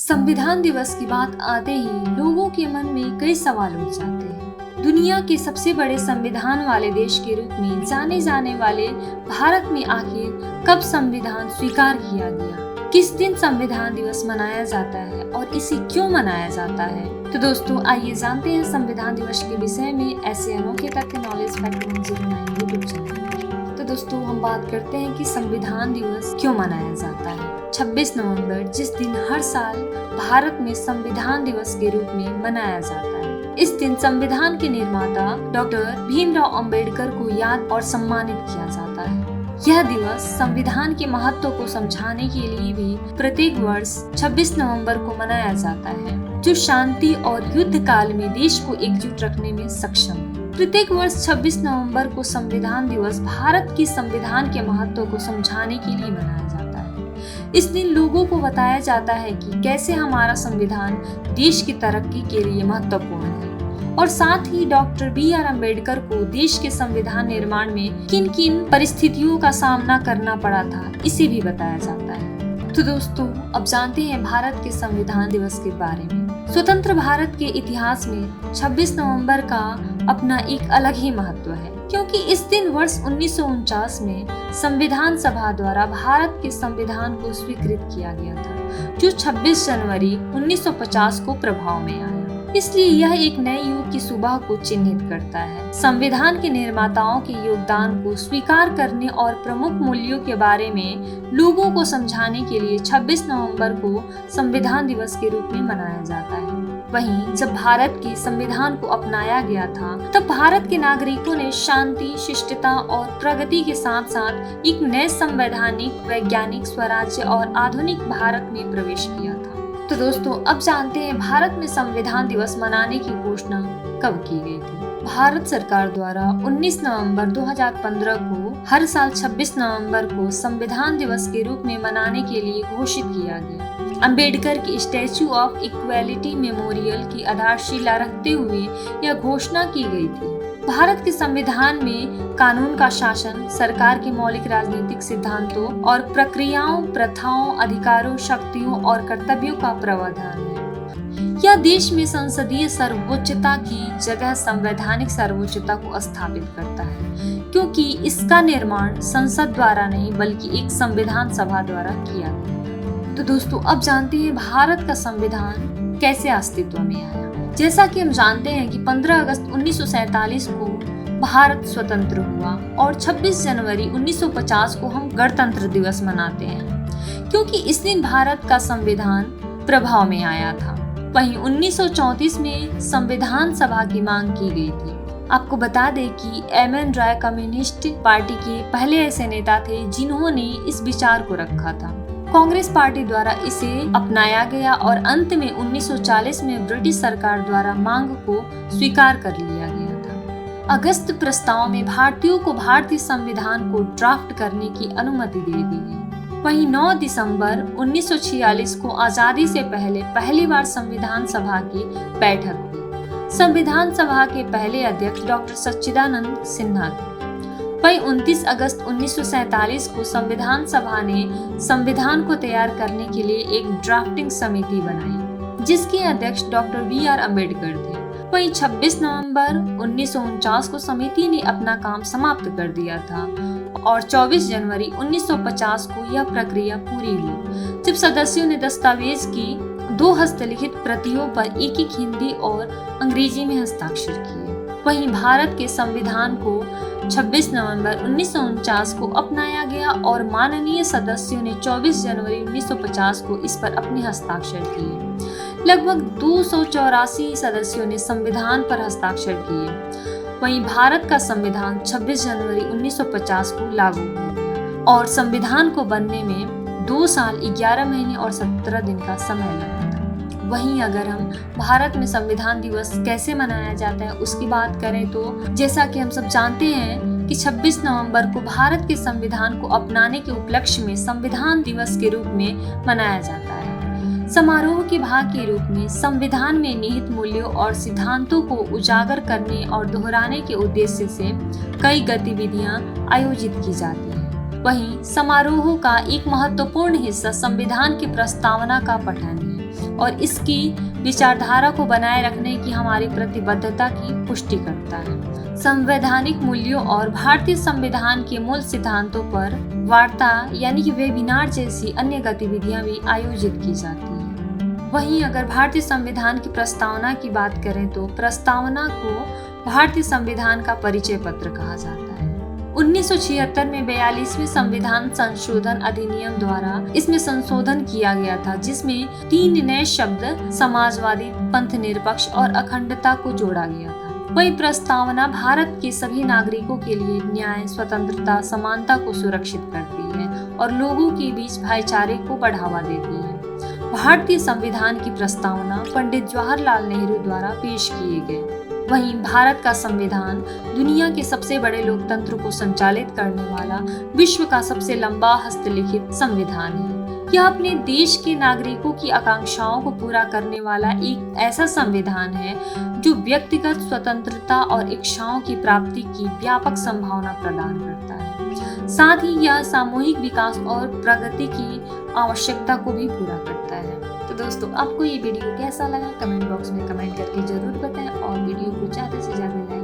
संविधान दिवस की बात आते ही लोगों के मन में कई सवाल उठ जाते हैं। दुनिया के सबसे बड़े संविधान वाले देश के रूप में जाने जाने वाले भारत में आखिर कब संविधान स्वीकार किया गया, किस दिन संविधान दिवस मनाया जाता है और इसे क्यों मनाया जाता है। तो दोस्तों आइए जानते हैं संविधान दिवस के विषय में ऐसे अनोखे तथ्य नॉलेज फैक्ट 109 यूट्यूब चैनल पर। तो दोस्तों हम बात करते हैं कि संविधान दिवस क्यों मनाया जाता है। 26 नवंबर जिस दिन हर साल भारत में संविधान दिवस के रूप में मनाया जाता है। इस दिन संविधान के निर्माता डॉक्टर भीमराव अंबेडकर को याद और सम्मानित किया जाता है। यह दिवस संविधान के महत्व को समझाने के लिए भी प्रत्येक वर्ष 26 नवंबर को मनाया जाता है, जो शांति और युद्ध काल में देश को एकजुट रखने में सक्षम है। प्रत्येक वर्ष 26 नवंबर को संविधान दिवस भारत की संविधान के महत्व को समझाने के लिए मनाया जाता है। इस दिन लोगों को बताया जाता है कि कैसे हमारा संविधान देश की तरक्की के लिए महत्वपूर्ण है और साथ ही डॉक्टर बी.आर. अम्बेडकर को देश के संविधान निर्माण में किन किन परिस्थितियों का सामना करना पड़ा था, इसे भी बताया जाता है। तो दोस्तों अब जानते हैं भारत के संविधान दिवस के बारे में। स्वतंत्र भारत के इतिहास में 26 नवंबर का अपना एक अलग ही महत्व है, क्योंकि इस दिन वर्ष 1949 में संविधान सभा द्वारा भारत के संविधान को स्वीकृत किया गया था, जो 26 जनवरी 1950 को प्रभाव में आया। इसलिए यह एक नए युग की सुबह को चिन्हित करता है। संविधान के निर्माताओं के योगदान को स्वीकार करने और प्रमुख मूल्यों के बारे में लोगों को समझाने के लिए 26 नवंबर को संविधान दिवस के रूप में मनाया जाता है। वहीं जब भारत के संविधान को अपनाया गया था, तब भारत के नागरिकों ने शांति, शिष्टता और प्रगति के साथ साथ एक नए संवैधानिक, वैज्ञानिक, स्वराज्य और आधुनिक भारत में प्रवेश किया था। तो दोस्तों अब जानते हैं भारत में संविधान दिवस मनाने की घोषणा कब की गई थी। भारत सरकार द्वारा 19 नवंबर 2015 को हर साल 26 नवंबर को संविधान दिवस के रूप में मनाने के लिए घोषित किया गया। अंबेडकर की स्टैच्यू ऑफ इक्वालिटी मेमोरियल की आधारशिला रखते हुए यह घोषणा की गई थी। भारत के संविधान में कानून का शासन, सरकार के मौलिक राजनीतिक सिद्धांतों और प्रक्रियाओं, प्रथाओं, अधिकारों, शक्तियों और कर्तव्यों का प्रावधान है। यह देश में संसदीय सर्वोच्चता की जगह संवैधानिक सर्वोच्चता को स्थापित करता है, क्योंकि इसका निर्माण संसद द्वारा नहीं बल्कि एक संविधान सभा द्वारा किया गया। तो दोस्तों अब जानते हैं भारत का संविधान कैसे अस्तित्व में आया। जैसा कि हम जानते हैं कि 15 अगस्त 1947 को भारत स्वतंत्र हुआ और 26 जनवरी 1950 को हम गणतंत्र दिवस मनाते हैं, क्योंकि इस दिन भारत का संविधान प्रभाव में आया था। वहीं 1934 में संविधान सभा की मांग की गई थी। आपको बता दें कि एम.एन. रॉय कम्युनिस्ट पार्टी के पहले ऐसे नेता थे जिन्होंने इस विचार को रखा था। कांग्रेस पार्टी द्वारा इसे अपनाया गया और अंत में 1940 में ब्रिटिश सरकार द्वारा मांग को स्वीकार कर लिया गया था। अगस्त प्रस्ताव में भारतीयों को भारतीय संविधान को ड्राफ्ट करने की अनुमति दे दी गई। वहीं 9 दिसंबर 1946 को आजादी से पहले पहली बार संविधान सभा की बैठक हुई। संविधान सभा के पहले अध्यक्ष डॉक्टर सच्चिदानंद सिन्हा थे। वहीं 29 अगस्त 1947 को संविधान सभा ने संविधान को तैयार करने के लिए एक ड्राफ्टिंग समिति बनाई, जिसके अध्यक्ष डॉक्टर बी.आर. अम्बेडकर थे। वहीं 26 नवंबर 1949 को समिति ने अपना काम समाप्त कर दिया था और 24 जनवरी 1950 को यह प्रक्रिया पूरी हुई, जब सदस्यों ने दस्तावेज की 2 हस्तलिखित प्रतियों पर एक हिंदी और अंग्रेजी में हस्ताक्षर किए। वहीं भारत के संविधान को 26 नवंबर 1949 को अपनाया गया और माननीय सदस्यों ने 24 जनवरी 1950 को इस पर अपने हस्ताक्षर किए। लगभग 284 सदस्यों ने संविधान पर हस्ताक्षर किए। वहीं भारत का संविधान 26 जनवरी 1950 को लागू हो गया और संविधान को बनने में 2 साल 11 महीने और 17 दिन का समय लगा। वहीं अगर हम भारत में संविधान दिवस कैसे मनाया जाता है उसकी बात करें तो जैसा कि हम सब जानते हैं कि 26 नवंबर को भारत के संविधान को अपनाने के उपलक्ष्य में संविधान दिवस के रूप में मनाया जाता है। समारोह के भाग के रूप में संविधान में निहित मूल्यों और सिद्धांतों को उजागर करने और दोहराने के उद्देश्य से कई गतिविधियां आयोजित की जाती हैं। वहीं समारोह का एक महत्वपूर्ण हिस्सा संविधान की प्रस्तावना का पठन है। और इसकी विचारधारा को बनाए रखने की हमारी प्रतिबद्धता की पुष्टि करता है। संवैधानिक मूल्यों और भारतीय संविधान के मूल सिद्धांतों पर वार्ता यानी कि वेबिनार जैसी अन्य गतिविधियां भी आयोजित की जाती हैं। वहीं अगर भारतीय संविधान की प्रस्तावना की बात करें तो प्रस्तावना को भारतीय संविधान का परिचय पत्र कहा जाता है। 1976 में 42वें संविधान संशोधन अधिनियम द्वारा इसमें संशोधन किया गया था, जिसमें 3 नए शब्द समाजवादी, पंथ निरपेक्ष और अखंडता को जोड़ा गया था। वही प्रस्तावना भारत के सभी नागरिकों के लिए न्याय, स्वतंत्रता, समानता को सुरक्षित करती है और लोगों के बीच भाईचारे को बढ़ावा देती है। भारतीय संविधान की प्रस्तावना पंडित जवाहरलाल नेहरू द्वारा पेश किए गए। वहीं भारत का संविधान दुनिया के सबसे बड़े लोकतंत्र को संचालित करने वाला विश्व का सबसे लंबा हस्तलिखित संविधान है। यह अपने देश के नागरिकों की आकांक्षाओं को पूरा करने वाला एक ऐसा संविधान है जो व्यक्तिगत स्वतंत्रता और इच्छाओं की प्राप्ति की व्यापक संभावना प्रदान करता है। साथ ही यह सामूहिक विकास और प्रगति की आवश्यकता को भी पूरा करता है। तो दोस्तों, आपको ये वीडियो कैसा लगा कमेंट बॉक्स में कमेंट करके जरूर बताएं और वीडियो को ज्यादा से ज्यादा लाइक